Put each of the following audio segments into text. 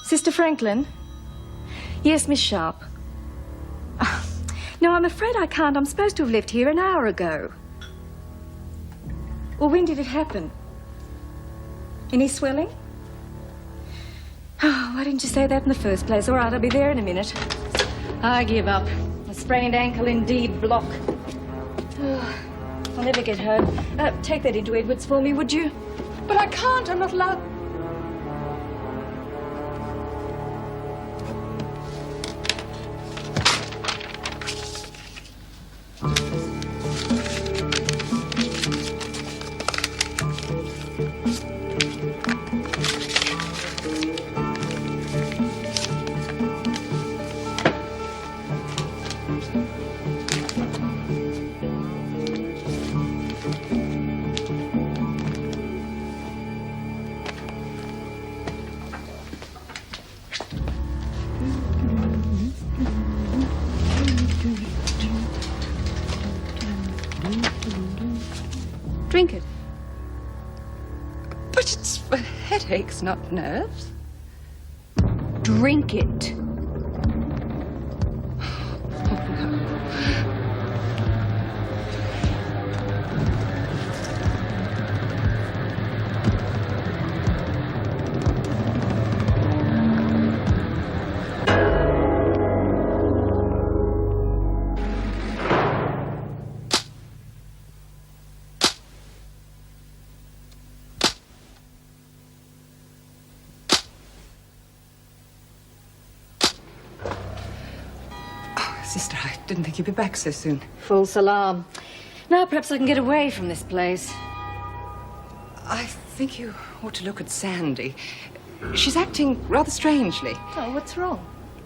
Sister Franklin? Yes, Miss Sharp. No, I'm afraid I can't. I'm supposed to have left here an hour ago. Well, when did it happen? Any swelling? Oh, why didn't you say that in the first place? All right, I'll be there in a minute. I give up. A sprained ankle indeed, block. Oh, I'll never get home. Take that into Edwards for me, would you? But I can't. I'm not allowed. Drink it. But it's for headaches, not nerves. Drink it. Sister, I didn't think you'd be back so soon. False alarm. Now perhaps I can get away from this place. I think you ought to look at Sandy. She's acting rather strangely. Oh, what's wrong?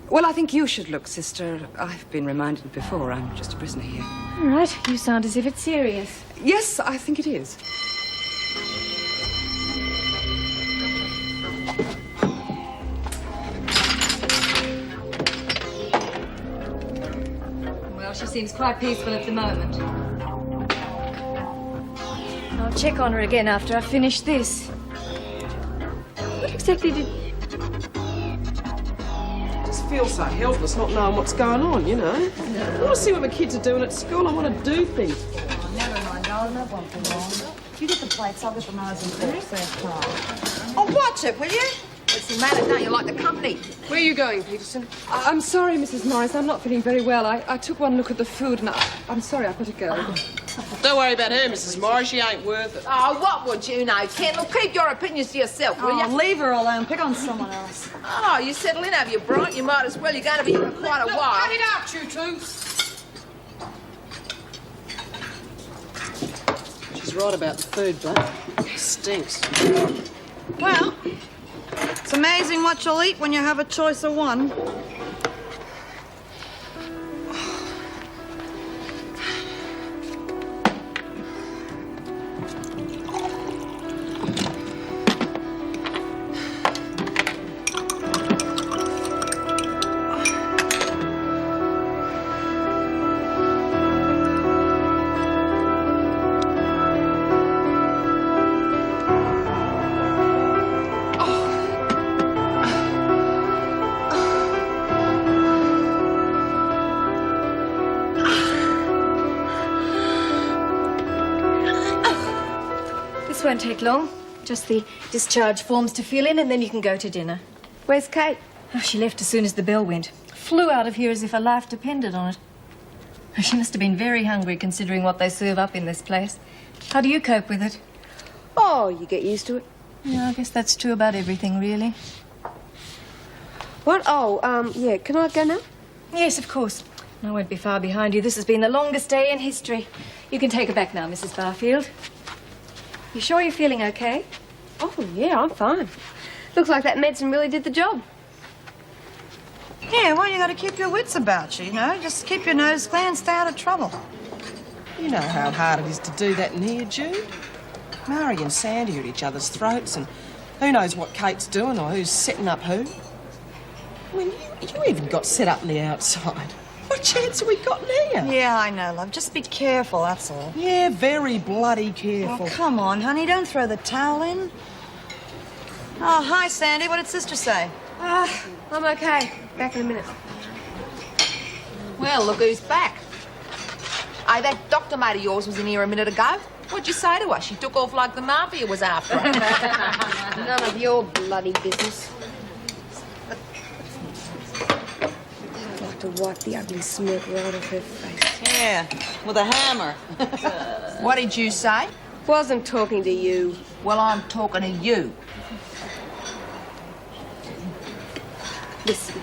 Well, I think you should look, Sister. I've been reminded before. I'm just a prisoner here. All right, you sound as if it's serious. Yes, I think it is. Well, she seems quite peaceful at the moment. I'll check on her again after I finish this. What exactly did... I just feel so helpless not knowing what's going on, you know. I want to see what my kids are doing at school. I want to do things. Oh, never mind, darling. That won't be long. You get the plates, I'll get the knives and forks. First time. Oh, watch it, will you? What's the matter? Don't you like the company? Where are you going, Peterson? I'm sorry, Mrs. Morris. I'm not feeling very well. I took one look at the food and I'm sorry, I've got to go. Don't worry about her, Mrs. Morris. She ain't worth it. Oh, what would you know, Kendall? Keep your opinions to yourself, will Oh, you? leave her alone. Pick on someone else. Oh, you settle in, have you, Bright? You might as well. You're going to be here for quite a while. Cut it out, you two. She's right about the food, Black. Stinks. Well, it's amazing what you'll eat when you have a choice of one. This won't take long. Just the discharge forms to fill in and then you can go to dinner. Where's Kate? Oh, she left as soon as the bell went. Flew out of here as if her life depended on it. She must have been very hungry considering what they serve up in this place. How do you cope with it? Oh, you get used to it. Yeah, I guess that's true about everything, really. What? Oh, yeah. Can I go now? Yes, of course. I won't be far behind you. This has been the longest day in history. You can take her back now, Mrs. Barfield. You sure you're feeling okay? Oh, yeah, I'm fine. Looks like that medicine really did the job. Yeah, well, you got to keep your wits about you, you know. Just keep your nose clear and stay out of trouble. You know how hard it is to do that in here, Jude. Murray and Sandy are at each other's throats, and who knows what Kate's doing or who's setting up who. I mean, you even got set up on the outside. What chance have we got here? Yeah, I know, love. Just be careful, that's all. Yeah, very bloody careful. Oh, come on, honey. Don't throw the towel in. Oh, hi, Sandy. What did Sister say? I'm okay. Back in a minute. Well, look who's back. Hey, that doctor mate of yours was in here a minute ago. What'd you say to her? She took off like the mafia was after her. None of your bloody business. I'd like to wipe the ugly smirk right off her face. Yeah, with a hammer. What did you say? Wasn't talking to you. Well, I'm talking to you. Listen,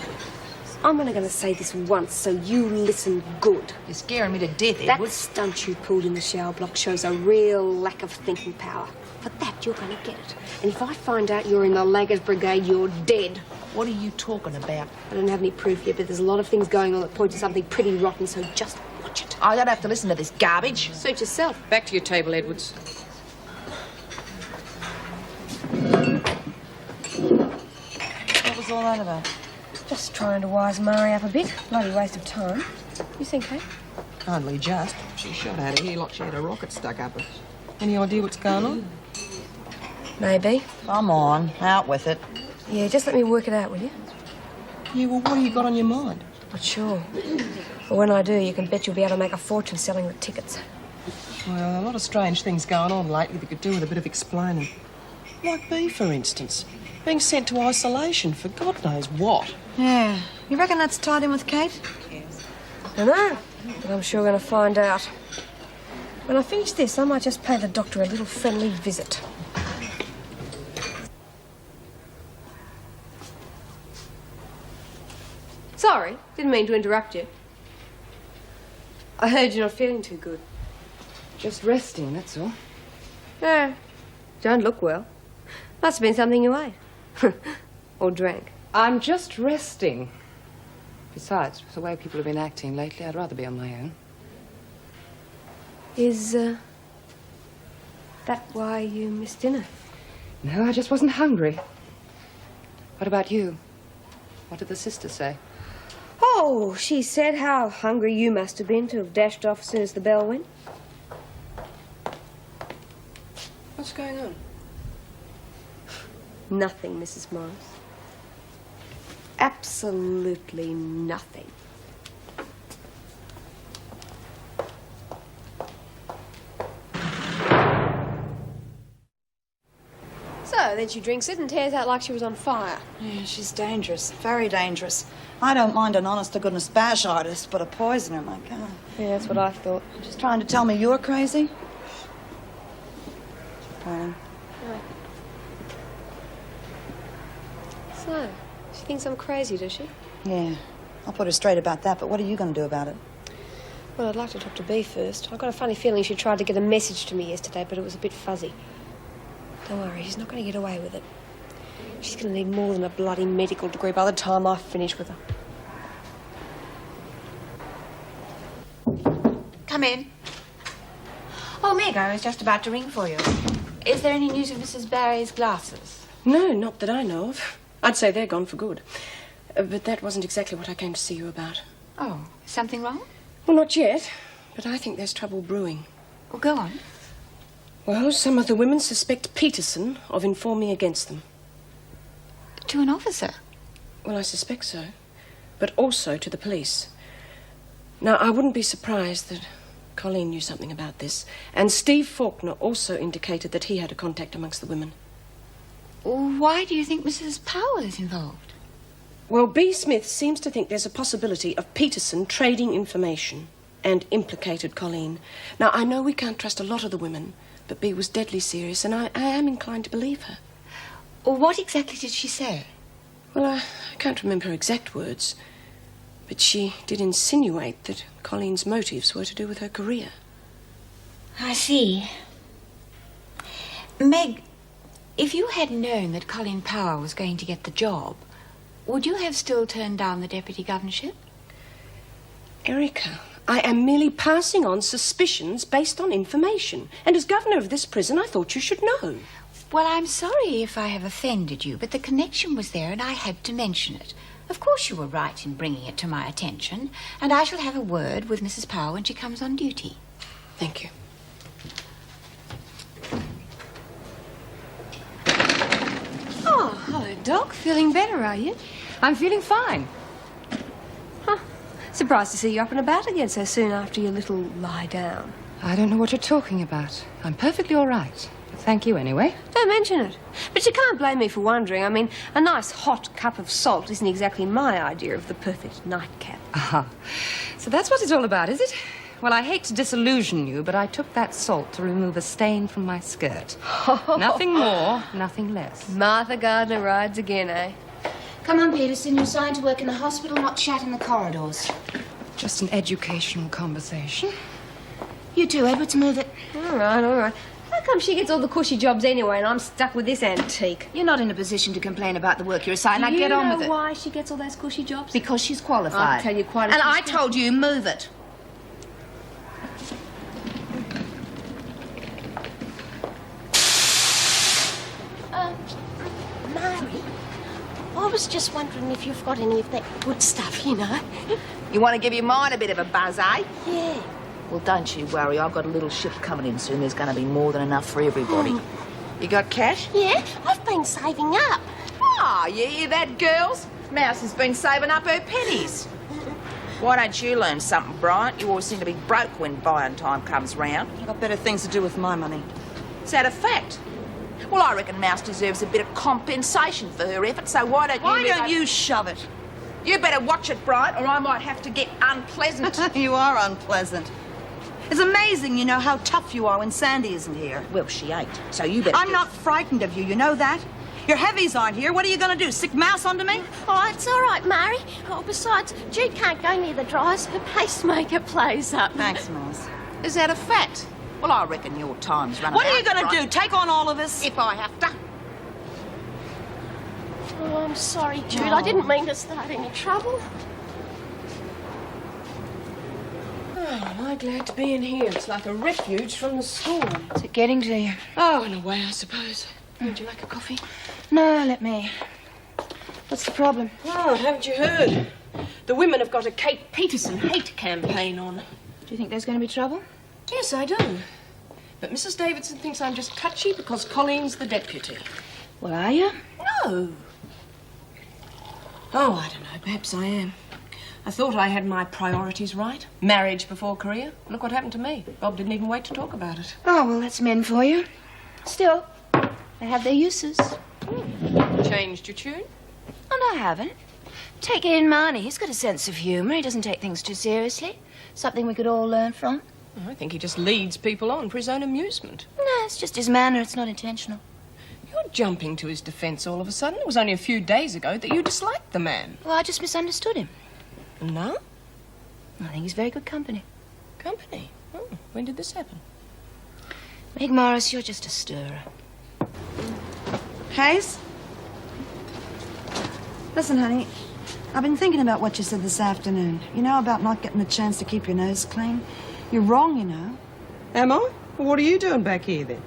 I'm only going to say this once, so you listen good. You're scaring me to death, That Edward. stunt you pulled in the shower block shows a real lack of thinking power. For that, you're going to get it. And if I find out you're in the Laggers Brigade, you're dead. What are you talking about? I don't have any proof yet, but there's a lot of things going on that point to something pretty rotten, so just watch it. I don't have to listen to this garbage. Suit yourself. Back to your table, Edwards. What was all that about? Just trying to wise Mari up a bit. Bloody waste of time. You think, Kate? Hardly just. She shot out of here like she had a rocket stuck up her. Any idea what's going on? Maybe. Come on, out with it. Yeah, just let me work it out, will you? Yeah, well, what have you got on your mind? Not sure. But when I do, you can bet you'll be able to make a fortune selling the tickets. Well, a lot of strange things going on lately that could do with a bit of explaining. Like B, for instance. Being sent to isolation for God knows what. Yeah. You reckon that's tied in with Kate? I know, but I'm sure we're going to find out. When I finish this, I might just pay the doctor a little friendly visit. Sorry, didn't mean to interrupt you. I heard you're not feeling too good. Just resting, that's all. Yeah, don't look well. Must have been something you ate. Or drank. I'm just resting. Besides, with the way people have been acting lately, I'd rather be on my own. Is, that why you missed dinner? No, I just wasn't hungry. What about you? What did the sister say? Oh, she said how hungry you must have been to have dashed off as soon as the bell went. What's going on? Nothing, Mrs. Morris. Absolutely nothing. So, then she drinks it and tears out like she was on fire. Yeah, she's dangerous. Very dangerous. I don't mind an honest-to-goodness bash artist, but a poisoner, my God. Yeah, that's what I thought. She's trying to tell me you're crazy? Fine. So, she thinks I'm crazy, does she? Yeah. I'll put her straight about that, but what are you going to do about it? Well, I'd like to talk to Bea first. I've got a funny feeling she tried to get a message to me yesterday, but it was a bit fuzzy. Don't worry, she's not going to get away with it. She's going to need more than a bloody medical degree by the time I finish with her. Come in. Oh, Meg, I was just about to ring for you. Is there any news of Mrs. Barry's glasses? No, not that I know of. I'd say they're gone for good. But that wasn't exactly what I came to see you about. Oh, is something wrong? Well, not yet, but I think there's trouble brewing. Well, go on. Well, some of the women suspect Peterson of informing against them. To an officer? Well, I suspect so, but also to the police. Now, I wouldn't be surprised that Colleen knew something about this, and Steve Faulkner also indicated that he had a contact amongst the women. Why do you think Mrs. Powell is involved? Well, B. Smith seems to think there's a possibility of Peterson trading information and implicated Colleen. Now, I know we can't trust a lot of the women, but B was deadly serious, and I am inclined to believe her. What exactly did she say? Well, I can't remember her exact words, but she did insinuate that Colleen's motives were to do with her career. I see. Meg, if you had known that Colleen Powell was going to get the job, would you have still turned down the deputy governorship? Erica, I am merely passing on suspicions based on information. And as governor of this prison, I thought you should know. Well, I'm sorry if I have offended you, but the connection was there and I had to mention it. Of course you were right in bringing it to my attention, and I shall have a word with Mrs. Powell when she comes on duty. Thank you. Oh, Hello, Doc. Feeling better, are you? I'm feeling fine. Huh. Surprised to see you up and about again so soon after your little lie down. I don't know what you're talking about. I'm perfectly all right. Thank you anyway. Don't mention it. But you can't blame me for wondering. I mean, a nice hot cup of salt isn't exactly my idea of the perfect nightcap. Ah, so that's what it's all about, is it? Well, I hate to disillusion you, but I took that salt to remove a stain from my skirt. Nothing more, nothing less. Martha Gardner rides again, eh? Come on, Peterson. You're signed to work in the hospital, not chat in the corridors. Just an educational conversation. You too, Edwards. Move it. All right, all right. How come she gets all the cushy jobs anyway and I'm stuck with this antique? You're not in a position to complain about the work you're assigned. Now get on with it. Do you know why she gets all those cushy jobs? Because she's qualified. I'll tell you quite a And few I told you, move it. Mary, I was just wondering if you've got any of that good stuff, you know. You want to give your mind a bit of a buzz, eh? Yeah. Well, don't you worry. I've got a little ship coming in soon. There's going to be more than enough for everybody. You got cash? Yeah, I've been saving up. Oh, you hear that, girls? Mouse has been saving up her pennies. Why don't you learn something, Bryant? You always seem to be broke when buying time comes round. I've got better things to do with my money. Is that a fact? Well, I reckon Mouse deserves a bit of compensation for her effort, so why don't you... Why don't you shove it? You better watch it, Bryant, or I might have to get unpleasant. You are unpleasant. It's amazing, you know, how tough you are when Sandy isn't here. Well, she ain't, so you better... I'm not frightened of you, you know that? Your heavies aren't here. What are you going to do, stick Mouse onto me? Oh, it's all right, Mary. Oh, besides, Jude can't go near the dryers. Her pacemaker plays up. Thanks, Mouse. Is that a fact? Well, I reckon your time's running What out. are you going to do, take on all of us? If I have to. Oh, I'm sorry, Jude. I didn't mean to start any trouble. Oh, am I glad to be in here. It's like a refuge from the storm. Is it getting to you? Oh, in a way, I suppose. Would you like a coffee? No, let me. What's the problem? Oh, haven't you heard? The women have got a Kate Peterson hate campaign on. Do you think there's going to be trouble? Yes, I do. But Mrs. Davidson thinks I'm just touchy because Colleen's the deputy. Well, are you? No. Oh, I don't know. Perhaps I am. I thought I had my priorities right. Marriage before career. Look what happened to me. Bob didn't even wait to talk about it. Oh, well, that's men for you. Still, they have their uses. Changed your tune? And I haven't. Take it in Marnie. He's got a sense of humour. He doesn't take things too seriously. Something we could all learn from. I think he just leads people on for his own amusement. No, it's just his manner. It's not intentional. You're jumping to his defence all of a sudden. It was only a few days ago that you disliked the man. Well, I just misunderstood him. No? I think he's very good company. Company? Oh, when did this happen? Meg Morris, you're just a stirrer. Hayes? Listen, honey, I've been thinking about what you said this afternoon. You know, about not getting the chance to keep your nose clean? You're wrong, you know. Am I? Well, what are you doing back here, then?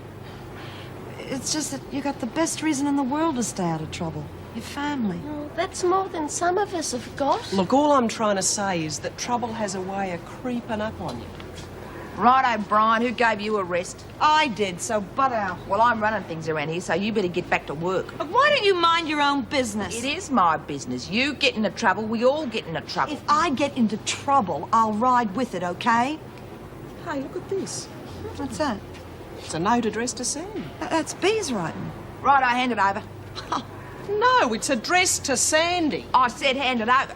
It's just that you got the best reason in the world to stay out of trouble. Your family. Oh, that's more than some of us have got. Look, all I'm trying to say is that trouble has a way of creeping up on you. Right, O'Brien, who gave you a rest? I did, so butt out. Well, I'm running things around here, so you better get back to work. Look, why don't you mind your own business? It is my business. You get into trouble, we all get into trouble. If I get into trouble, I'll ride with it, okay? Hey, look at this. What's that? It's a note addressed to Sandy. That's Bee's writing. Right, I hand it over. No, it's addressed to Sandy. I said hand it over.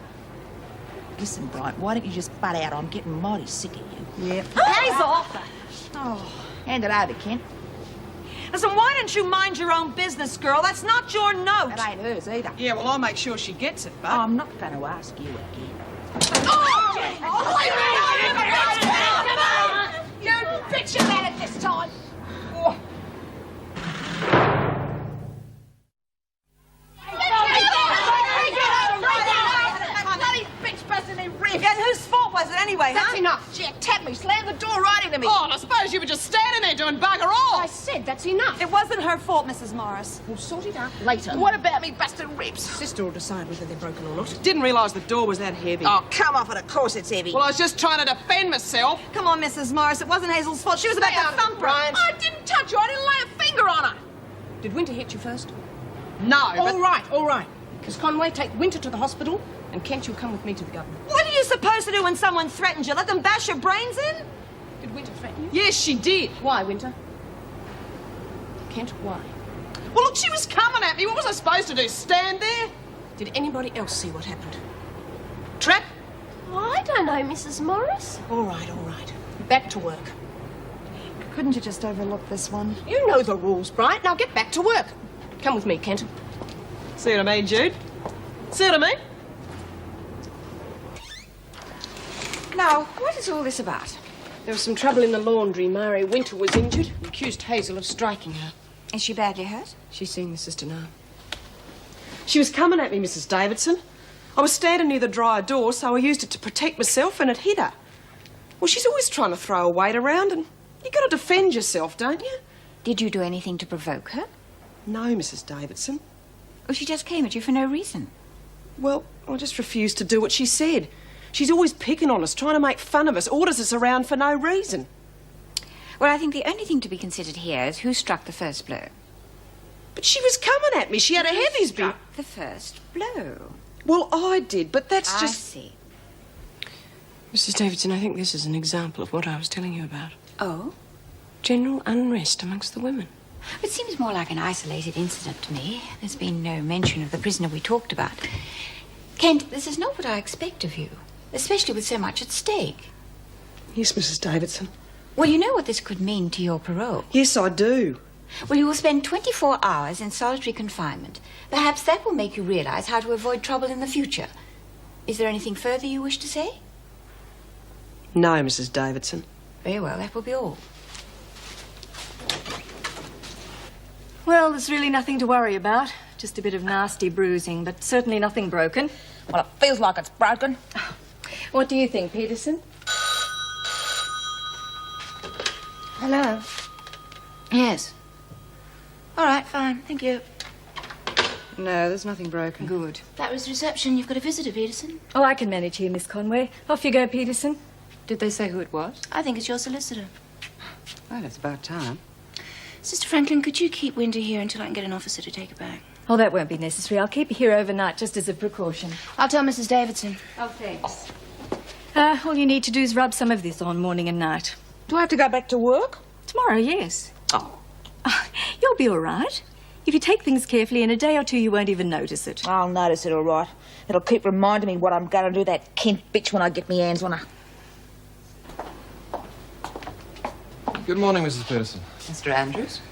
Listen, Bright, why don't you just butt out? I'm getting mighty sick of you. Yep. Pays off. Oh, hand it over, Kent. Listen, why don't you mind your own business, girl? That's not your note. It ain't hers either. Yeah, well, I'll make sure she gets it, but... I'm not going to ask you again. You bitch your man at this time. Yeah, whose fault was it anyway, That's huh? enough. Jack tapped me, slammed the door right into me. Oh, and I suppose you were just standing there doing bugger all. I said that's enough. It wasn't her fault, Mrs. Morris. We'll sort it out later. What about me busted ribs? Sister will decide whether they're broken or not. Didn't realise the door was that heavy. Oh, come off it. Of course it's heavy. Well, I was just trying to defend myself. Come on, Mrs. Morris. It wasn't Hazel's fault. She was about to thump her. Brian. I didn't touch her. I didn't lay a finger on her. Did Winter hit you first? No, but... All right. Miss Conway, take Winter to the hospital, and Kent, you'll come with me to the governor. What are you supposed to do when someone threatens you? Let them bash your brains in? Did Winter threaten you? Yes, she did. Why, Winter? Kent, why? Well, look, she was coming at me. What was I supposed to do, stand there? Did anybody else see what happened? Trap? I don't know, Mrs. Morris. All right. Back to work. Couldn't you just overlook this one? You know the rules, Bright. Now get back to work. Come with me, Kent. See what I mean, Jude? See what I mean? Now, what is all this about? There was some trouble in the laundry. Mary Winter was injured and accused Hazel of striking her. Is she badly hurt? She's seeing the sister now. She was coming at me, Mrs. Davidson. I was standing near the dryer door, so I used it to protect myself, and it hit her. Well, she's always trying to throw her weight around, and you got to defend yourself, don't you? Did you do anything to provoke her? No, Mrs. Davidson. Or she just came at you for no reason? Well, I just refused to do what she said. She's always picking on us, trying to make fun of us, orders us around for no reason. Well, I think the only thing to be considered here is who struck the first blow. But she was coming at me. She had a heavies bit. The first blow. Well, I did, but that's just... I see. Mrs. Davidson, I think this is an example of what I was telling you about. Oh? General unrest amongst the women. It seems more like an isolated incident to me. There's been no mention of the prisoner we talked about. Kent, this is not what I expect of you, especially with so much at stake. Yes, Mrs. Davidson. Well, you know what this could mean to your parole. Yes, I do. Well, you will spend 24 hours in solitary confinement. Perhaps that will make you realize how to avoid trouble in the future. Is there anything further you wish to say? No, Mrs. Davidson. Very well, that will be all. Well, there's really nothing to worry about. Just a bit of nasty bruising, but certainly nothing broken. Well, it feels like it's broken. What do you think, Peterson? Hello. Yes. All right, fine. Thank you. No, there's nothing broken. Good. That was reception. You've got a visitor, Peterson. Oh, I can manage here, Miss Conway. Off you go, Peterson. Did they say who it was? I think it's your solicitor. Well, it's about time. Sister Franklin, could you keep Winter here until I can get an officer to take her back? Oh, that won't be necessary. I'll keep her here overnight just as a precaution. I'll tell Mrs. Davidson. Oh, thanks. All you need to do is rub some of this on morning and night. Do I have to go back to work? Tomorrow, yes. Oh. You'll be all right. If you take things carefully, in a day or two you won't even notice it. I'll notice it all right. It'll keep reminding me what I'm going to do that Kent bitch when I get my hands on her. Good morning, Mrs. Peterson. Mr. Andrews?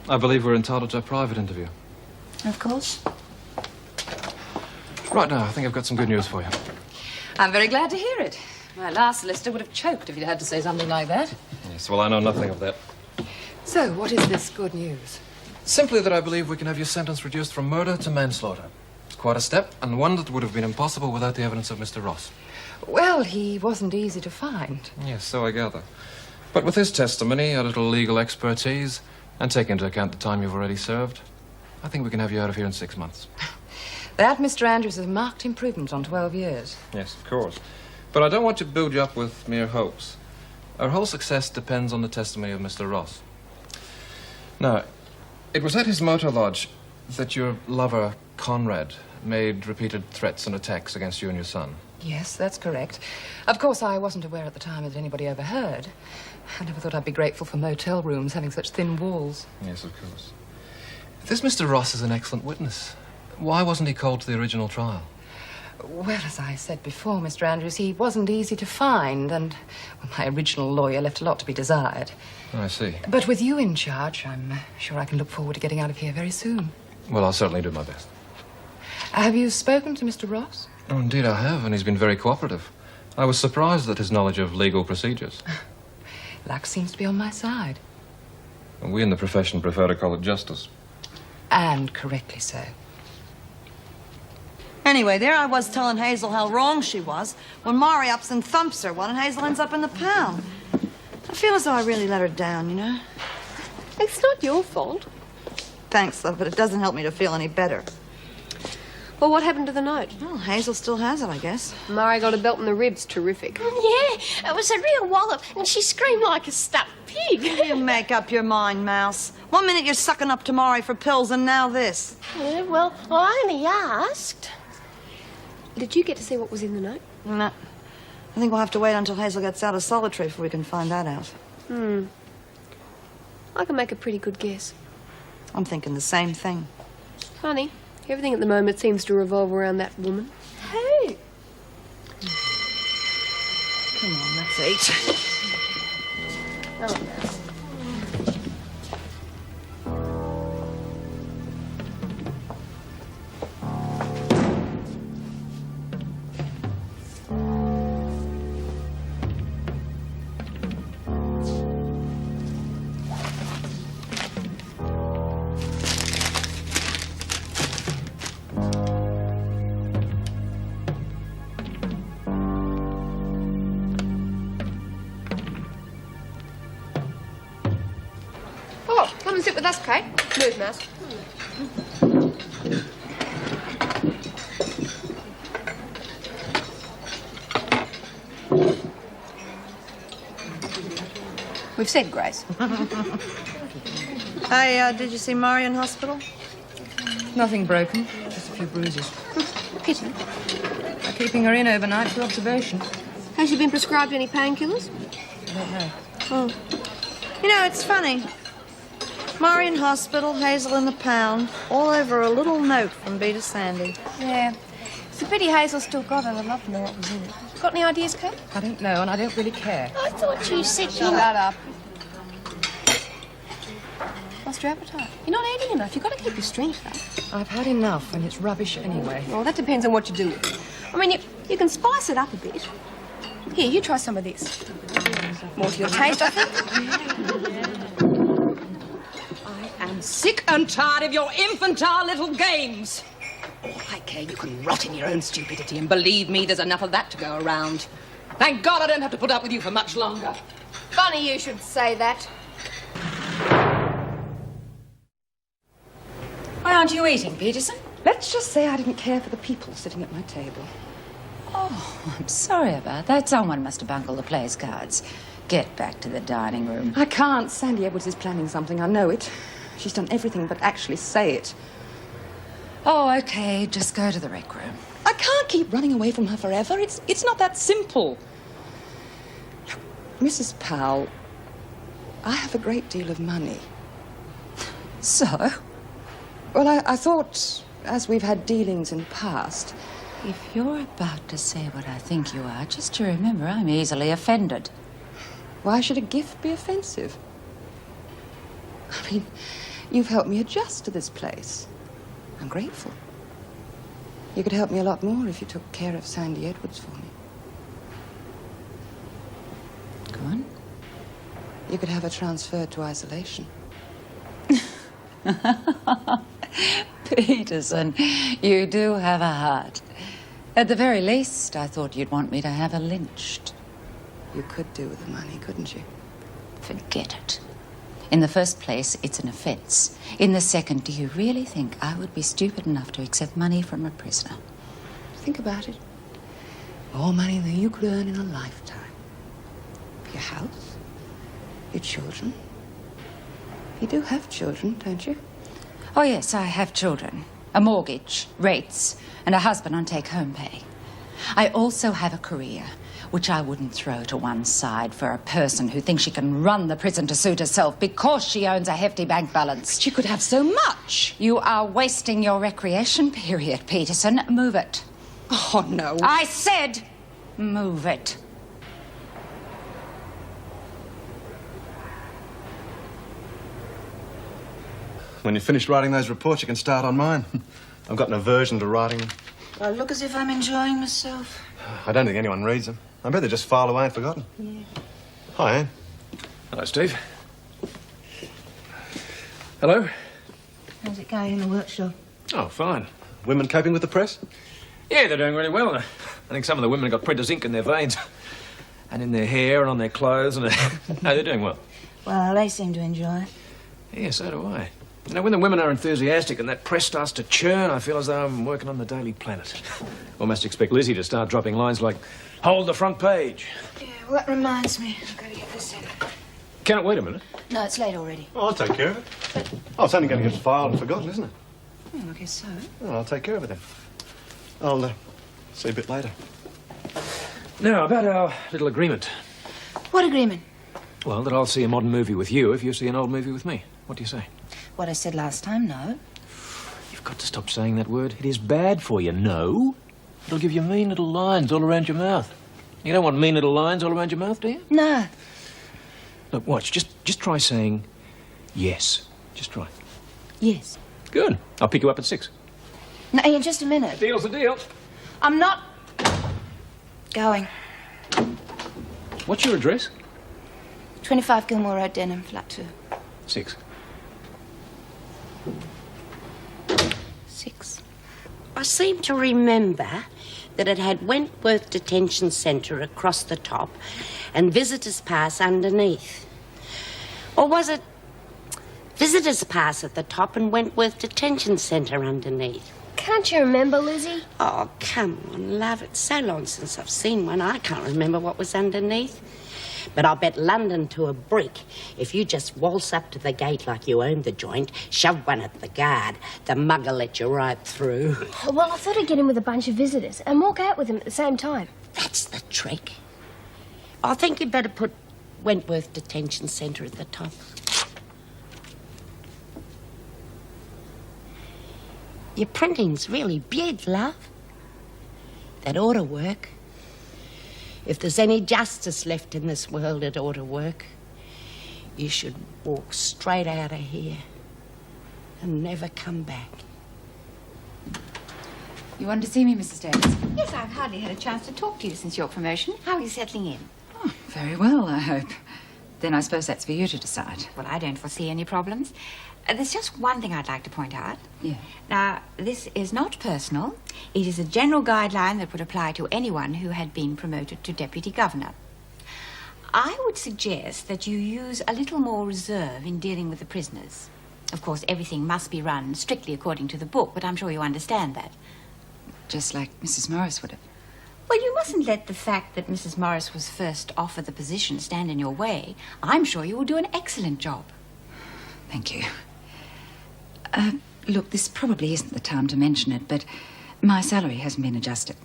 I believe we're entitled to a private interview. Of course. Right now, I think I've got some good news for you. I'm very glad to hear it. My last solicitor would have choked if he'd had to say something like that. Yes, well, I know nothing of that. So, what is this good news? Simply that I believe we can have your sentence reduced from murder to manslaughter. It's quite a step, and one that would have been impossible without the evidence of Mr. Ross. Well, he wasn't easy to find. Yes, so I gather. But with his testimony, a little legal expertise, and take into account the time you've already served, I think we can have you out of here in 6 months. That, Mr. Andrews, is a marked improvement on 12 years. Yes, of course. But I don't want to build you up with mere hopes. Our whole success depends on the testimony of Mr. Ross. Now, it was at his motor lodge that your lover, Conrad, made repeated threats and attacks against you and your son. Yes, that's correct. Of course, I wasn't aware at the time that anybody overheard. I never thought I'd be grateful for motel rooms having such thin walls. Yes, of course. This Mr. Ross is an excellent witness. Why wasn't he called to the original trial? Well, as I said before, Mr. Andrews, he wasn't easy to find, and well, my original lawyer left a lot to be desired. I see. But with you in charge, I'm sure I can look forward to getting out of here very soon. Well, I'll certainly do my best. Have you spoken to Mr. Ross? Oh, indeed I have, and he's been very cooperative. I was surprised at his knowledge of legal procedures. Luck seems to be on my side. And we in the profession prefer to call it justice. And correctly so. Anyway, there I was telling Hazel how wrong she was when Mari ups and thumps her one and Hazel ends up in the pound. I feel as though I really let her down, you know? It's not your fault. Thanks, love, but it doesn't help me to feel any better. Well, what happened to the note? Well, Hazel still has it, I guess. Murray got a belt in the ribs. Terrific. Yeah, it was a real wallop, and she screamed like a stuck pig. You make up your mind, Mouse. One minute you're sucking up to Murray for pills, and now this. Yeah, well, I only asked. Did you get to see what was in the note? No. I think we'll have to wait until Hazel gets out of solitary before we can find that out. I can make a pretty good guess. I'm thinking the same thing. Funny. Everything at the moment seems to revolve around that woman. Who? Come on, let's eat. Oh, Come and sit with us, Kate. Move, Mouse. We've said grace. Hey, did you see Murray in hospital? Nothing broken, just a few bruises. Pity. They're keeping her in overnight for observation. Has she been prescribed any painkillers? I don't know. Oh. You know, it's funny. Murray in hospital, Hazel in the pound, all over a little note from Beta Sandy. Yeah. It's a pity Hazel still got it. I'd love to know what was in it. Got any ideas, Kate? I don't know, and I don't really care. I thought you said you... Shut up. Lost your appetite. You're not eating enough. You've got to keep your strength up. I've had enough, and it's rubbish anyway. Well, that depends on what you do with it. I mean, you can spice it up a bit. Here, you try some of this. More to your taste, I think. I'm sick and tired of your infantile little games. All I care, you can rot in your own stupidity, and believe me, there's enough of that to go around. Thank God I don't have to put up with you for much longer. Funny you should say that. Why aren't you eating, Peterson? Let's just say I didn't care for the people sitting at my table. Oh, I'm sorry about that. Someone must have bungled the place cards. Get back to the dining room. I can't. Sandy Edwards is planning something, I know it. She's done everything but actually say it. Oh, okay. Just go to the rec room. I can't keep running away from her forever. It's not that simple. Look, Mrs. Powell, I have a great deal of money. So? Well, I thought, as we've had dealings in the past... If you're about to say what I think you are, just to remember, I'm easily offended. Why should a gift be offensive? I mean, you've helped me adjust to this place. I'm grateful. You could help me a lot more if you took care of Sandy Edwards for me. Go on. You could have her transferred to isolation. Peterson, you do have a heart. At the very least, I thought you'd want me to have her lynched. You could do with the money, couldn't you? Forget it. In the first place, it's an offence. In the second, do you really think I would be stupid enough to accept money from a prisoner? Think about it. More money than you could earn in a lifetime. Your house, your children. You do have children, don't you? Oh, yes, I have children. A mortgage, rates, and a husband on take-home pay. I also have a career, which I wouldn't throw to one side for a person who thinks she can run the prison to suit herself because she owns a hefty bank balance. But you could have so much. You are wasting your recreation period, Peterson. Move it. Oh, no. I said move it. When you've finished writing those reports, you can start on mine. I've got an aversion to writing them. I look as if I'm enjoying myself. I don't think anyone reads them. I bet they just file away and forgotten. Yeah. Hi, Anne. Hello, Steve. Hello. How's it going in the workshop? Oh, fine. Women coping with the press? Yeah, they're doing really well. I think some of the women have got printer's ink in their veins. And in their hair and on their clothes. And no, they're doing well. Well, they seem to enjoy it. Yeah, so do I. You know, when the women are enthusiastic and that press starts to churn, I feel as though I'm working on the Daily Planet. Almost expect Lizzie to start dropping lines like, hold the front page. Yeah, well, that reminds me. I've got to get this in. Can it wait a minute? No, it's late already. Oh, I'll take care of it. Oh, it's only going to get filed and forgotten, isn't it? Well, I guess so. Oh, I'll take care of it then. I'll see you a bit later. Now, about our little agreement. What agreement? Well, that I'll see a modern movie with you if you see an old movie with me. What do you say? What I said last time, no. You've got to stop saying that word. It is bad for you. No. It'll give you mean little lines all around your mouth. You don't want mean little lines all around your mouth, do you? No. Look, watch. Just try saying yes. Just try. Yes. Good. I'll pick you up at 6. No, in just a minute. Deal's a deal. I'm not going. What's your address? 25 Gilmore Road, Denham, flat 2. 6. 6. I seem to remember that it had Wentworth Detention Centre across the top and Visitors Pass underneath. Or was it Visitors Pass at the top and Wentworth Detention Centre underneath? Can't you remember, Lizzie? Oh, come on, love. It's so long since I've seen one, I can't remember what was underneath. But I'll bet London to a brick if you just waltz up to the gate like you owned the joint, shove one at the guard, the mug'll let you right through. Well, I thought I'd get in with a bunch of visitors and walk out with them at the same time. That's the trick. I think you'd better put Wentworth Detention Centre at the top. Your printing's really big, love. That ought to work. If there's any justice left in this world, it ought to work. You should walk straight out of here and never come back. You wanted to see me, Mrs. Davis? Yes, I've hardly had a chance to talk to you since your promotion. How are you settling in? Oh, very well, I hope. Then I suppose that's for you to decide. Well, I don't foresee any problems. There's just one thing I'd like to point out. Yeah. Now, this is not personal. It is a general guideline that would apply to anyone who had been promoted to deputy governor. I would suggest that you use a little more reserve in dealing with the prisoners. Of course, everything must be run strictly according to the book, but I'm sure you understand that. Just like Mrs. Morris would have. Well, you mustn't let the fact that Mrs. Morris was first offered the position stand in your way. I'm sure you will do an excellent job. Thank you. Look, this probably isn't the time to mention it, but my salary hasn't been adjusted.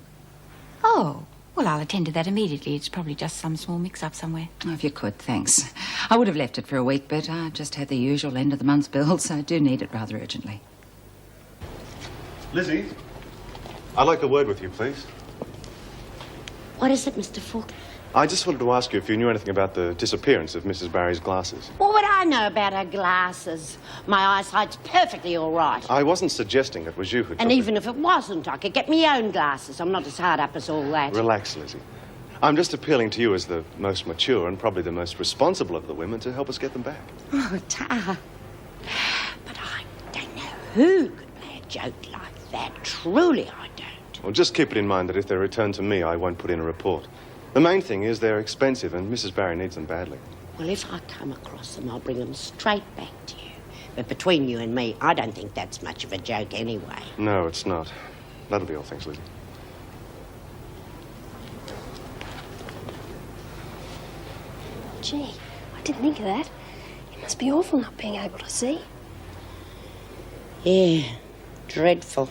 Oh, well, I'll attend to that immediately. It's probably just some small mix-up somewhere. Oh, if you could, thanks. I would have left it for a week, but I just had the usual end of the month's bill, so I do need it rather urgently. Lizzie, I'd like a word with you, please. What is it, Mr. Falk? I just wanted to ask you if you knew anything about the disappearance of Mrs. Barry's glasses. What would I know about her glasses? My eyesight's perfectly all right. I wasn't suggesting it was you who took And even if it wasn't, I could get my own glasses. I'm not as hard up as all that. Relax, Lizzie. I'm just appealing to you as the most mature and probably the most responsible of the women to help us get them back. Oh, Tara. But I don't know who could play a joke like that. Truly, I don't. Well, just keep it in mind that if they're returned to me, I won't put in a report. The main thing is they're expensive and Mrs. Barry needs them badly. Well, if I come across them, I'll bring them straight back to you. But between you and me, I don't think that's much of a joke anyway. No, it's not. That'll be all. Thanks, Lizzie. Gee, I didn't think of that. It must be awful not being able to see. Yeah, dreadful.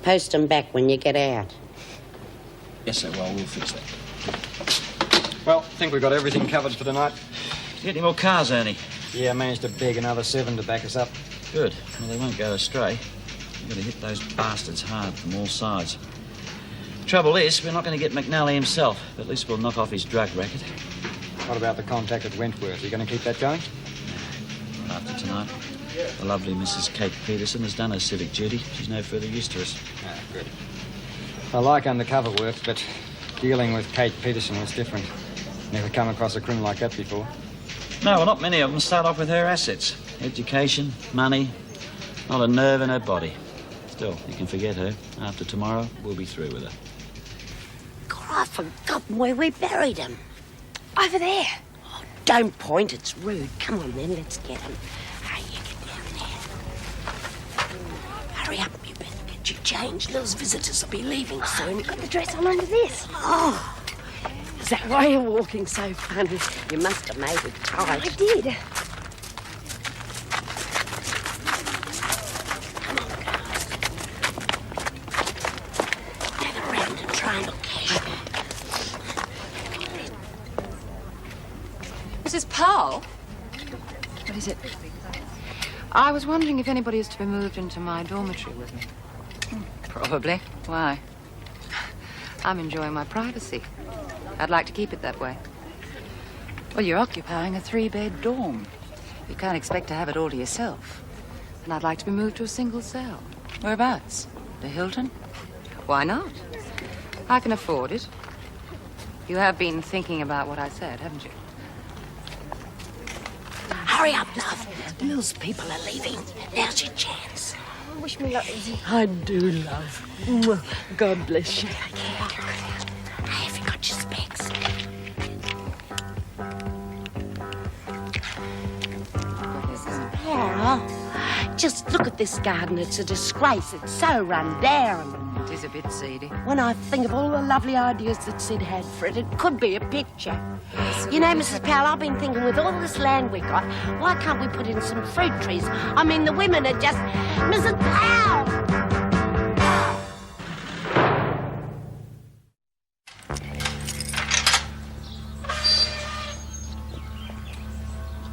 Post them back when you get out. Yes, sir. Well, we'll fix that. Well, I think we've got everything covered for tonight. You get any more cars, Ernie? Yeah, I managed to beg another 7 to back us up. Good. Well, they won't go astray. You've got to hit those bastards hard from all sides. Trouble is, we're not going to get McNally himself, but at least we'll knock off his drug racket. What about the contact at Wentworth? Are you going to keep that going? Not after tonight. The lovely Mrs. Kate Peterson has done her civic duty. She's no further use to us. Ah, good. I like undercover work, but dealing with Kate Peterson was different. Never come across a criminal like that before. No, well, not many of them start off with her assets. Education, money, not a nerve in her body. Still, you can forget her. After tomorrow, we'll be through with her. God, I've forgotten where we buried him. Over there. Oh, don't point, it's rude. Come on then, let's get him. Hey, you get down Hurry up, you better get your change. Those visitors will be leaving soon. Got the dress on under this. Oh, is that why you're walking so funny? You must have made it tight. I did. Gather round and try and look casual. Mrs. Powell? What is it? I was wondering if anybody is to be moved into my dormitory with me. Probably. Why? I'm enjoying my privacy. I'd like to keep it that way. Well, you're occupying a 3-bed dorm. You can't expect to have it all to yourself. And I'd like to be moved to a single cell. Whereabouts? The Hilton? Why not? I can afford it. You have been thinking about what I said, haven't you? Hurry up, love. Those people are leaving. Now's your chance. I wish me luck, Izzy. I do, love. God bless you. Hey, have you got your specs? Oh, just look at this garden. It's a disgrace. It's so run down. It is a bit seedy. When I think of all the lovely ideas that Sid had for it, it could be a picture. You know, Mrs. Powell, I've been thinking with all this land we got, why can't we put in some fruit trees? I mean, the women are just... Mrs. Powell!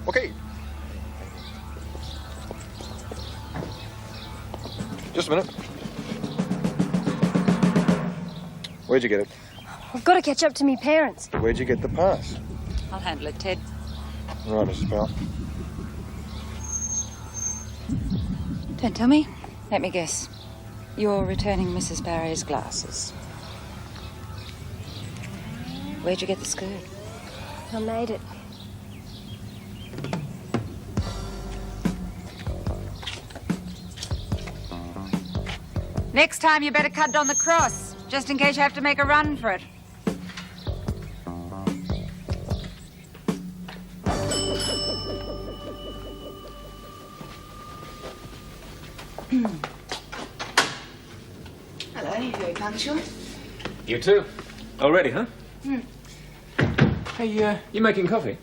Okay. Just a minute. Where'd you get it? I've got to catch up to me parents. Where'd you get the pass? I'll handle it, Ted. Right, Mrs. Powell. Don't tell me. Let me guess. You're returning Mrs. Barry's glasses. Where'd you get the skirt? I made it. Next time you better cut on the cross, just in case you have to make a run for it. Hello, you're very punctual. You too? Already, huh? Hey, you making coffee?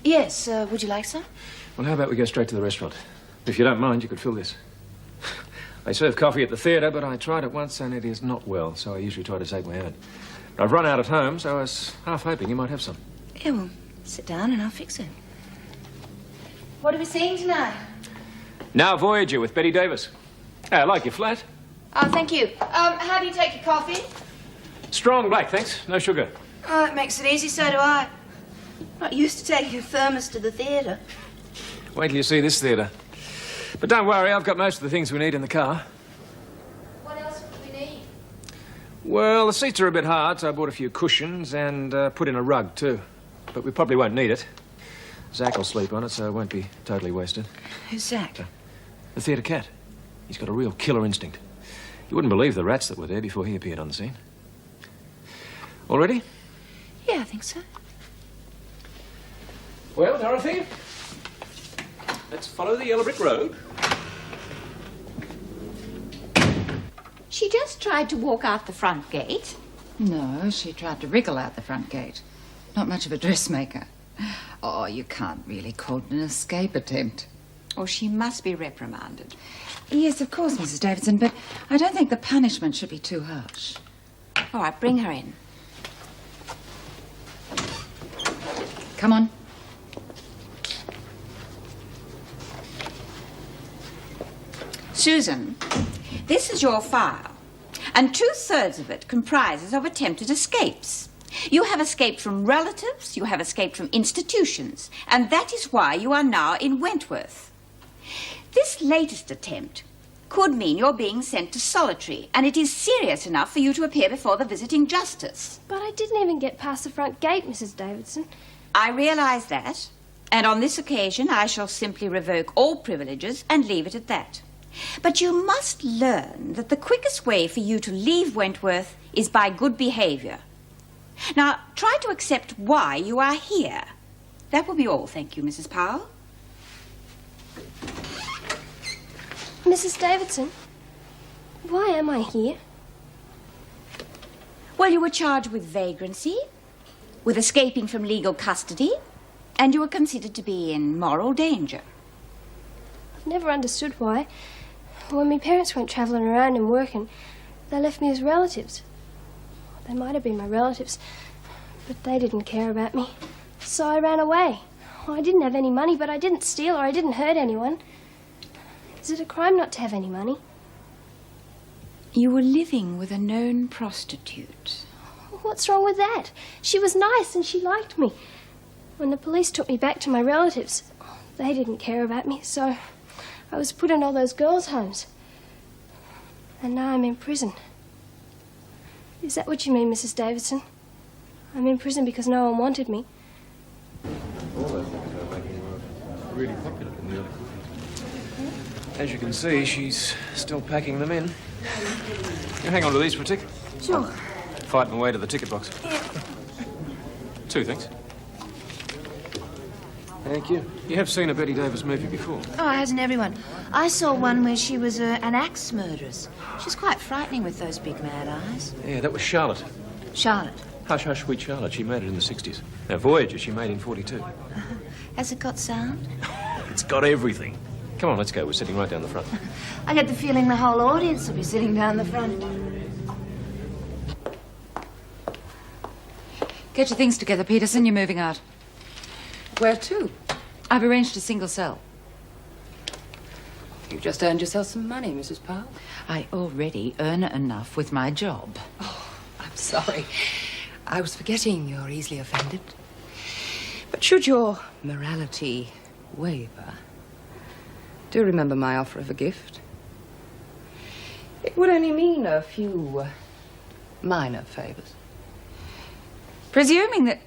Yes, would you like some? Well, how about we go straight to the restaurant? If you don't mind, you could fill this. They serve coffee at the theatre, but I tried it once and it is not well, so I usually try to take my own. But I've run out at home, so I was half hoping you might have some. Yeah, well, sit down and I'll fix it. What are we seeing tonight? Now Voyager with Betty Davis. Hey, I like your flat. Oh, thank you. How do you take your coffee? Strong black, thanks. No sugar. Oh, that makes it easy, so do I. Not used to taking a thermos to the theatre. Wait till you see this theatre. But don't worry, I've got most of the things we need in the car. What else would we need? Well, the seats are a bit hard, so I bought a few cushions and put in a rug, too. But we probably won't need it. Zach will sleep on it, so it won't be totally wasted. Who's Zach? The theatre cat. He's got a real killer instinct. You wouldn't believe the rats that were there before he appeared on the scene. All ready? Yeah, I think so. Well, Dorothy, let's follow the yellow brick road. She just tried to walk out the front gate. No, she tried to wriggle out the front gate. Not much of a dressmaker. Oh, you can't really call it an escape attempt. Or she must be reprimanded. Yes, of course, Mrs. Davidson, but I don't think the punishment should be too harsh. All right, bring her in. Come on. Susan, this is your file, and 2/3 of it comprises of attempted escapes. You have escaped from relatives, you have escaped from institutions, and that is why you are now in Wentworth. This latest attempt could mean you're being sent to solitary, and it is serious enough for you to appear before the visiting justice. But I didn't even get past the front gate, Mrs. Davidson. I realize that, and on this occasion I shall simply revoke all privileges and leave it at that. But you must learn that the quickest way for you to leave Wentworth is by good behavior. Now, try to accept why you are here. That will be all, thank you, Mrs. Powell. Mrs. Davidson, Why am I here? Well, you were charged with vagrancy, with escaping from legal custody, and you were considered to be in moral danger. I've never understood why. When my parents went travelling around and working, they left me as relatives. They might have been my relatives, but they didn't care about me. So I ran away. Well, I didn't have any money, but I didn't steal or I didn't hurt anyone. Is it a crime not to have any money? You were living with a known prostitute. What's wrong with that? She was nice and she liked me. When the police took me back to my relatives, they didn't care about me, so I was put in all those girls' homes. And now I'm in prison. Is that what you mean, Mrs. Davidson? I'm in prison because no one wanted me. All those things are making her really popular in the early cookies. As you can see, she's still packing them in. You hang on to these for a tick. Sure. Fight my way to the ticket box. Yeah. 2 things. Thank you. You have seen a Betty Davis movie before. Oh, hasn't everyone? I saw one where she was an axe murderess. She's quite frightening with those big mad eyes. Yeah, that was Charlotte. Charlotte. Hush, Hush, Sweet Charlotte. She made it in the 60s. Now, Voyager, she made in 42. Has it got sound? It's got everything. Come on, let's go. We're sitting right down the front. I get the feeling the whole audience will be sitting down the front. Get your things together, Peterson. You're moving out. Where to? I've arranged a single cell. You've just earned yourself some money, Mrs. Powell. I already earn enough with my job. Oh, I'm sorry. I was forgetting you're easily offended. But should your morality waver, do remember my offer of a gift. It would only mean a few minor favors. Presuming that...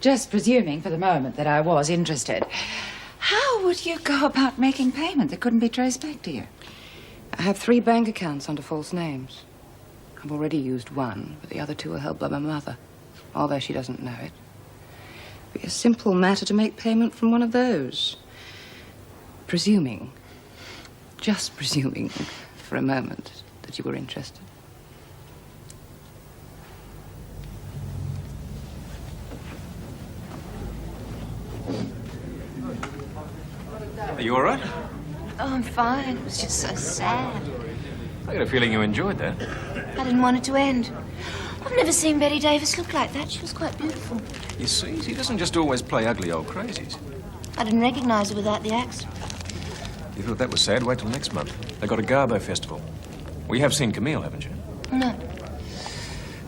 just presuming for the moment that I was interested, how would you go about making payment that couldn't be traced back to you? I have 3 bank accounts under false names. I've already used one, but the other 2 are held by my mother, although she doesn't know it. It'd be a simple matter to make payment from one of those. Presuming, just presuming for a moment that you were interested. Are you all right? Oh, I'm fine. It was just so sad. I got a feeling you enjoyed that. I didn't want it to end. I've never seen Betty Davis look like that. She was quite beautiful. You see, she doesn't just always play ugly old crazies. I didn't recognise her without the axe. You thought that was sad? Wait till next month. They got a Garbo festival. Well, you have seen Camille, haven't you? No.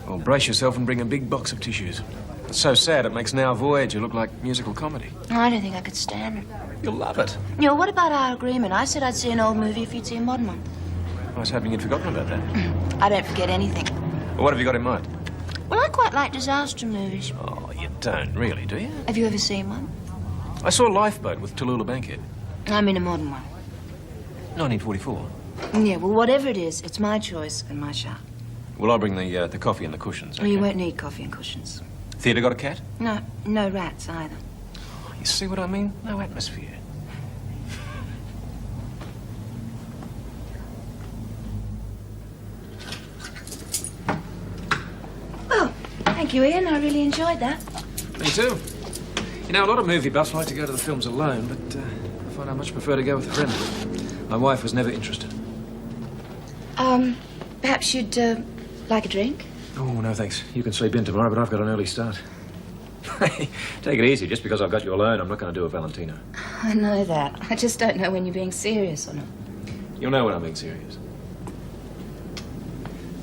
Well, brace yourself and bring a big box of tissues. It's so sad it makes Now Voyager look like musical comedy. I don't think I could stand it. You'll love it. You know, what about our agreement? I said I'd see an old movie if you'd see a modern one. I was hoping you'd forgotten about that. I don't forget anything. Well, what have you got in mind? Well, I quite like disaster movies. Oh, you don't really, do you? Have you ever seen one? I saw Lifeboat with Tallulah Bankhead. I mean a modern one. 1944. Yeah, well, whatever it is, it's my choice and my shot. Well, I'll bring the coffee and the cushions. Well, you won't need coffee and cushions. Theatre got a cat? No, no rats either. Oh, you see what I mean? No atmosphere. Well, thank you, Ian. I really enjoyed that. Me too. You know, a lot of movie buffs like to go to the films alone, but I find I much prefer to go with a friend. My wife was never interested. Perhaps you'd like a drink? Oh, no, thanks. You can sleep in tomorrow, but I've got an early start. Hey, take it easy. Just because I've got you alone, I'm not going to do a Valentino. I know that. I just don't know when you're being serious or not. You'll know when I'm being serious.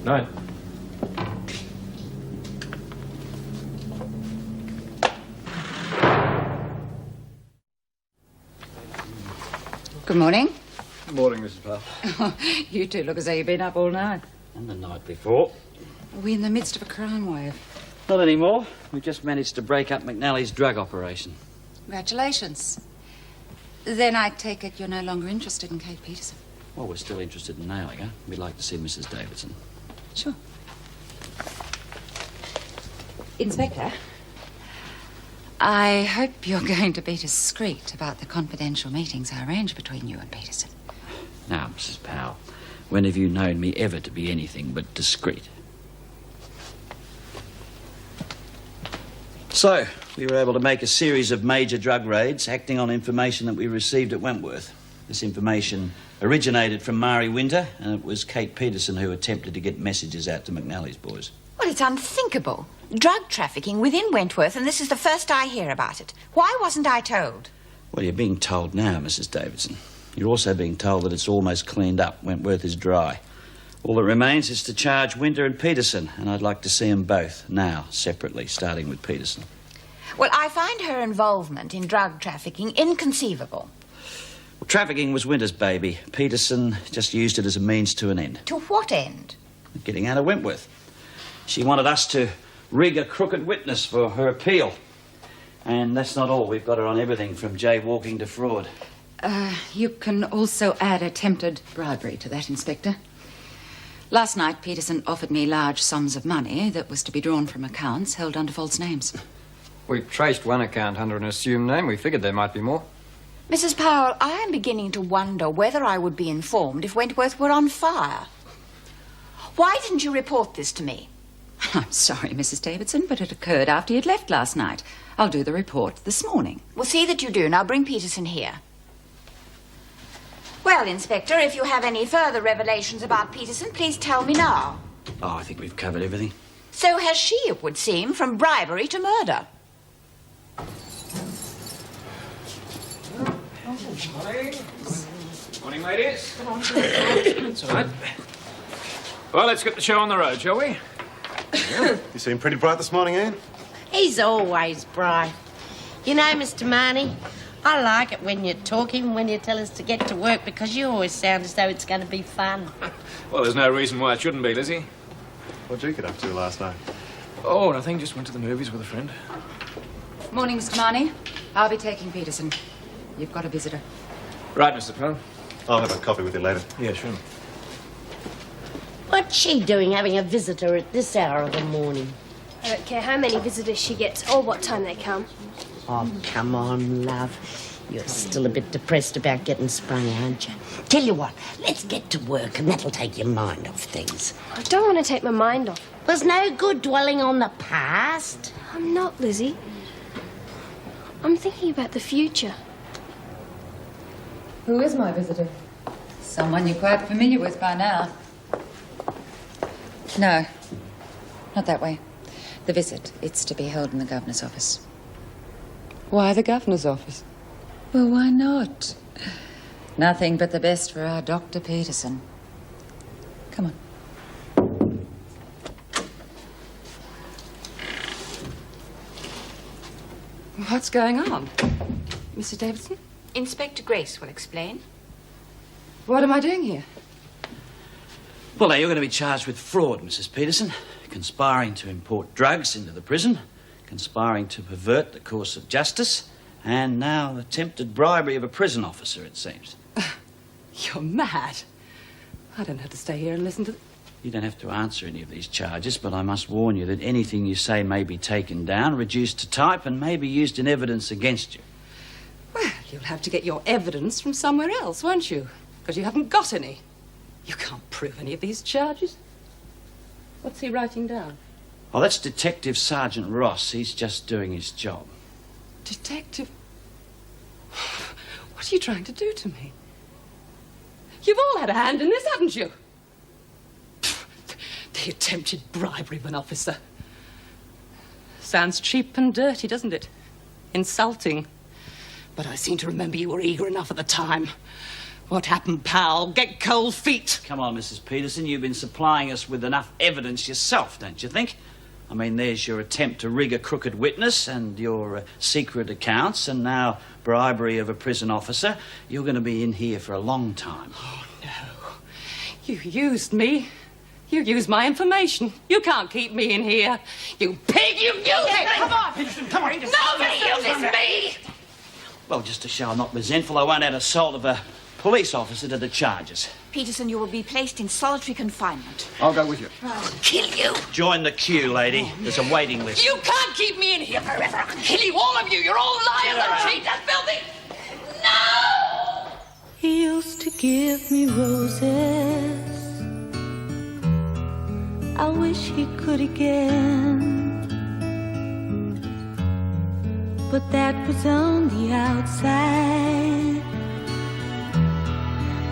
Night. Good morning. Good morning, Mrs. Powell. You two look as though you've been up all night. And the night before. Are we in the midst of a crime wave? Not anymore. We just managed to break up McNally's drug operation. Congratulations. Then I take it you're no longer interested in Kate Peterson. Well, we're still interested in nailing her. We'd like to see Mrs. Davidson. Sure. Inspector, I hope you're going to be discreet about the confidential meetings I arranged between you and Peterson. Now, Mrs. Powell, When have you known me ever to be anything but discreet? So, we were able to make a series of major drug raids acting on information that we received at Wentworth. This information originated from Mari Winter, and it was Kate Peterson who attempted to get messages out to McNally's boys. Well, it's unthinkable. Drug trafficking within Wentworth, and this is the first I hear about it. Why wasn't I told? Well, you're being told now, Mrs. Davidson. You're also being told that it's almost cleaned up. Wentworth is dry. All that remains is to charge Winter and Peterson, and I'd like to see them both now, separately, starting with Peterson. Well, I find her involvement in drug trafficking inconceivable. Well, trafficking was Winter's baby. Peterson just used it as a means to an end. To what end? Getting out of Wentworth. She wanted us to rig a crooked witness for her appeal. And that's not all. We've got her on everything from jaywalking to fraud. You can also add attempted bribery to that, Inspector. Last night, Peterson offered me large sums of money that was to be drawn from accounts held under false names. We traced one account under an assumed name. We figured there might be more. Mrs. Powell, I am beginning to wonder whether I would be informed if Wentworth were on fire. Why didn't you report this to me? I'm sorry, Mrs. Davidson, but it occurred after you'd left last night. I'll do the report this morning. Well, see that you do. Now bring Peterson here. Well, Inspector, if you have any further revelations about Peterson, please tell me now. Oh, I think we've covered everything. So has she, it would seem, from bribery to murder. Morning, ladies. That's all right. Well, let's get the show on the road, shall we? You seem pretty bright this morning, Anne. He's always bright. You know, Mr. Marnie, I like it when you're talking, when you tell us to get to work, because you always sound as though it's going to be fun. Well, there's no reason why it shouldn't be, Lizzie. What did you get up to last night? Oh, nothing. Just went to the movies with a friend. Morning, Mr. Marnie. I'll be taking Peterson. You've got a visitor. Right, Mr. Powell. I'll have a coffee with you later. Yeah, sure. What's she doing having a visitor at this hour of the morning? I don't care how many visitors she gets or what time they come. Oh, come on, love. You're still a bit depressed about getting sprung, aren't you? Tell you what, let's get to work and that'll take your mind off things. I don't want to take my mind off. There's no good dwelling on the past. I'm not, Lizzie. I'm thinking about the future. Who is my visitor? Someone you're quite familiar with by now. No, not that way. The visit, it's to be held in the governor's office. Why the governor's office? Well, why not? Nothing but the best for our Dr. Peterson. Come on. What's going on? Mrs. Davidson? Inspector Grace will explain. What am I doing here? Well, now, you're going to be charged with fraud, Mrs. Peterson. Conspiring to import drugs into the prison, conspiring to pervert the course of justice, and now attempted bribery of a prison officer, it seems. You're mad. I don't have to stay here and listen to... You don't have to answer any of these charges, but I must warn you that anything you say may be taken down, reduced to type, and may be used in evidence against you. Well, you'll have to get your evidence from somewhere else, won't you? Because you haven't got any. You can't prove any of these charges. What's he writing down? Oh, that's Detective Sergeant Ross. He's just doing his job. Detective? What are you trying to do to me? You've all had a hand in this, haven't you? The attempted bribery of an officer. Sounds cheap and dirty, doesn't it? Insulting. But I seem to remember you were eager enough at the time. What happened, pal? Get cold feet. Come on, Mrs. Peterson. You've been supplying us with enough evidence yourself, don't you think? I mean, there's your attempt to rig a crooked witness and your secret accounts and now bribery of a prison officer. You're going to be in here for a long time. Oh, no. You used me. You used my information. You can't keep me in here. You pig, you used me! Come on, Peterson, come on. Nobody uses me! Well, just to show I'm not resentful, I won't add assault of a police officer to the charges. Peterson, you will be placed in solitary confinement. I'll go with you. I'll kill you. Join the queue, lady. There's a waiting list. You can't keep me in here forever. I can kill you, all of you. You're all liars and cheaters, filthy. No! He used to give me roses I wish he could again. But that was on the outside,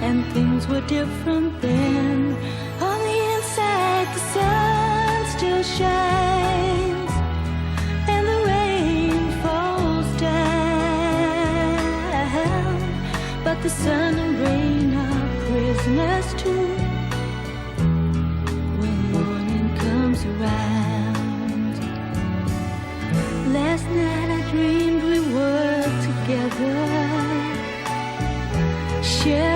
and things were different then. On the inside, the sun still shines, and the rain falls down. But the sun and rain are prisoners too when morning comes around. Last night I dreamed we were together, sharing